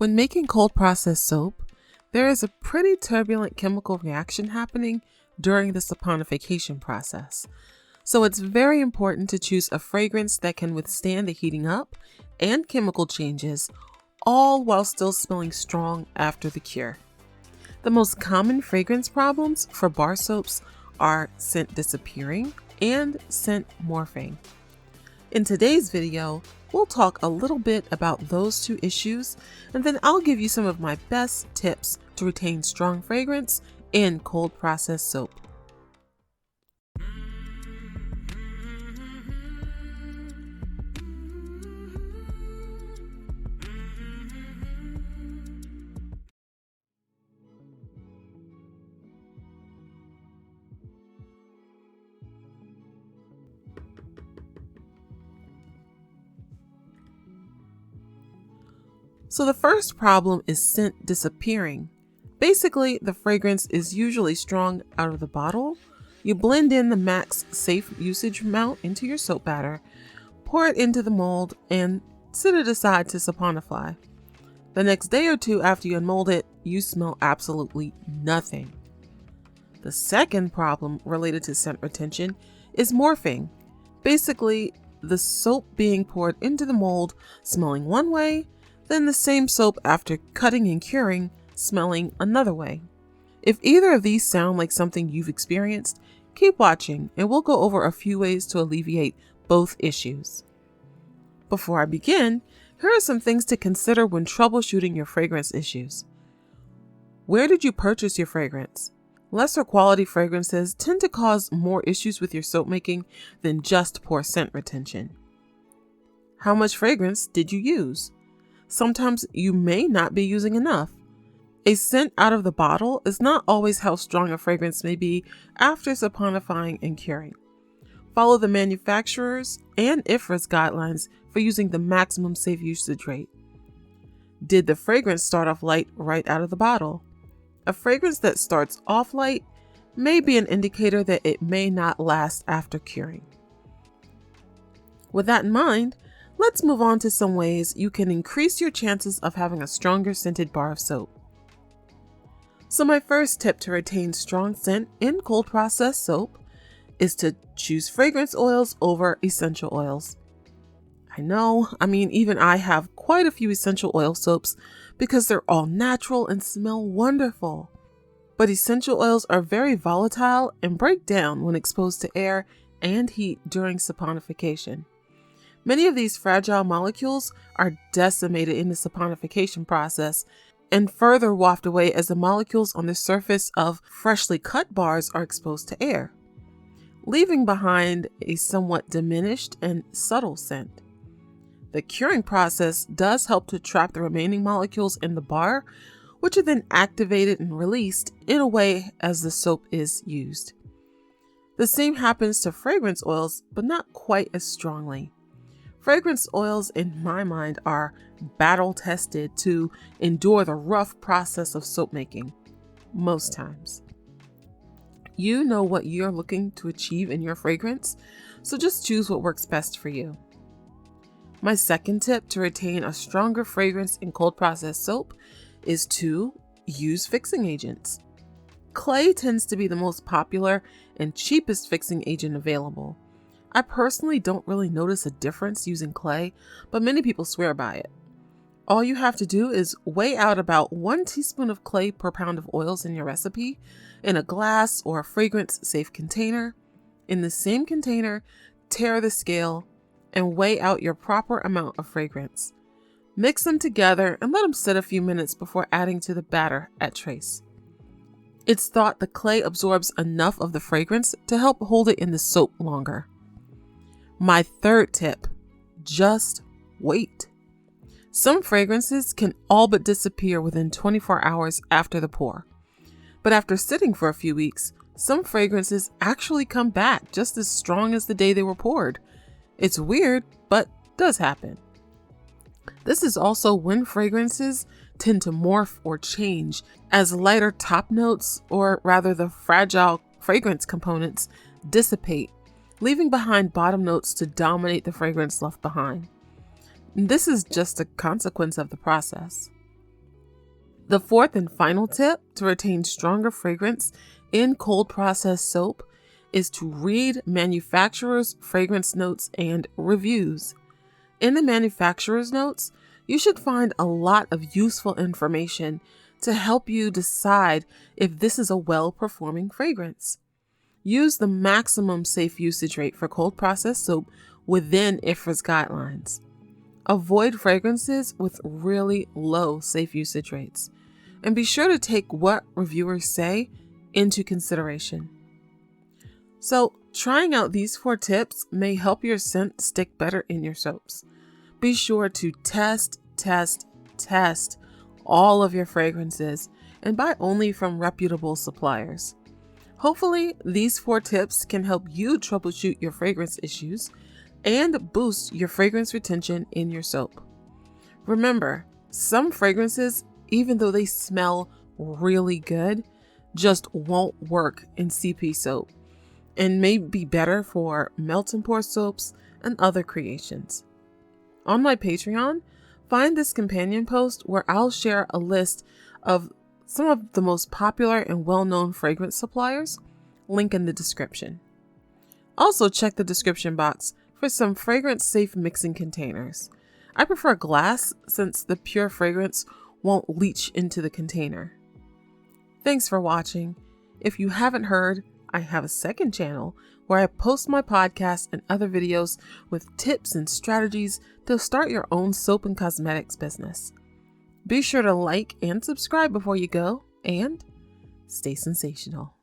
When making cold processed soap, there is a pretty turbulent chemical reaction happening during the saponification process. So it's very important to choose a fragrance that can withstand the heating up and chemical changes, all while still smelling strong after the cure. The most common fragrance problems for bar soaps are scent disappearing and scent morphing. In today's video, we'll talk a little bit about those two issues, and then I'll give you some of my best tips to retain strong fragrance in cold processed soap. So the first problem is scent disappearing. Basically, the fragrance is usually strong out of the bottle. You blend in the max safe usage amount into your soap batter, pour it into the mold, and set it aside to saponify. The next day or two after you unmold it, you smell absolutely nothing. The second problem related to scent retention is morphing. Basically, the soap being poured into the mold smelling one way, then the same soap after cutting and curing smelling another way. If either of these sound like something you've experienced, keep watching and we'll go over a few ways to alleviate both issues. Before I begin, here are some things to consider when troubleshooting your fragrance issues. Where did you purchase your fragrance? Lesser quality fragrances tend to cause more issues with your soap making than just poor scent retention. How much fragrance did you use? Sometimes you may not be using enough. A scent out of the bottle is not always how strong a fragrance may be after saponifying and curing. Follow the manufacturer's and IFRA's guidelines for using the maximum safe usage rate. Did the fragrance start off light right out of the bottle? A fragrance that starts off light may be an indicator that it may not last after curing. With that in mind, let's move on to some ways you can increase your chances of having a stronger scented bar of soap. So my first tip to retain strong scent in cold processed soap is to choose fragrance oils over essential oils. Even I have quite a few essential oil soaps because they're all natural and smell wonderful. But essential oils are very volatile and break down when exposed to air and heat during saponification. Many of these fragile molecules are decimated in the saponification process and further waft away as the molecules on the surface of freshly cut bars are exposed to air, leaving behind a somewhat diminished and subtle scent. The curing process does help to trap the remaining molecules in the bar, which are then activated and released in a way as the soap is used. The same happens to fragrance oils, but not quite as strongly. Fragrance oils, in my mind, are battle-tested to endure the rough process of soap making, most times. You know what you're looking to achieve in your fragrance, so just choose what works best for you. My second tip to retain a stronger fragrance in cold processed soap is to use fixing agents. Clay tends to be the most popular and cheapest fixing agent available. I personally don't really notice a difference using clay, but many people swear by it. All you have to do is weigh out about 1 teaspoon of clay per pound of oils in your recipe in a glass or a fragrance-safe container. In the same container, tare the scale and weigh out your proper amount of fragrance. Mix them together and let them sit a few minutes before adding to the batter at trace. It's thought the clay absorbs enough of the fragrance to help hold it in the soap longer. My third tip, just wait. Some fragrances can all but disappear within 24 hours after the pour. But after sitting for a few weeks, some fragrances actually come back just as strong as the day they were poured. It's weird, but does happen. This is also when fragrances tend to morph or change as lighter top notes, or rather the fragile fragrance components, dissipate, leaving behind bottom notes to dominate the fragrance left behind. This is just a consequence of the process. The fourth and final tip to retain stronger fragrance in cold processed soap is to read manufacturer's fragrance notes and reviews. In the manufacturer's notes, you should find a lot of useful information to help you decide if this is a well-performing fragrance. Use the maximum safe usage rate for cold processed soap within IFRA's guidelines. Avoid fragrances with really low safe usage rates, and be sure to take what reviewers say into consideration. So, trying out these 4 tips may help your scent stick better in your soaps. Be sure to test all of your fragrances and buy only from reputable suppliers. Hopefully, these 4 tips can help you troubleshoot your fragrance issues and boost your fragrance retention in your soap. Remember, some fragrances, even though they smell really good, just won't work in CP soap and may be better for melt and pour soaps and other creations. On my Patreon, find this companion post where I'll share a list of some of the most popular and well-known fragrance suppliers, link in the description. Also check the description box for some fragrance-safe mixing containers. I prefer glass since the pure fragrance won't leach into the container. Thanks for watching. If you haven't heard, I have a second channel where I post my podcast and other videos with tips and strategies to start your own soap and cosmetics business. Be sure to like and subscribe before you go, and stay sensational.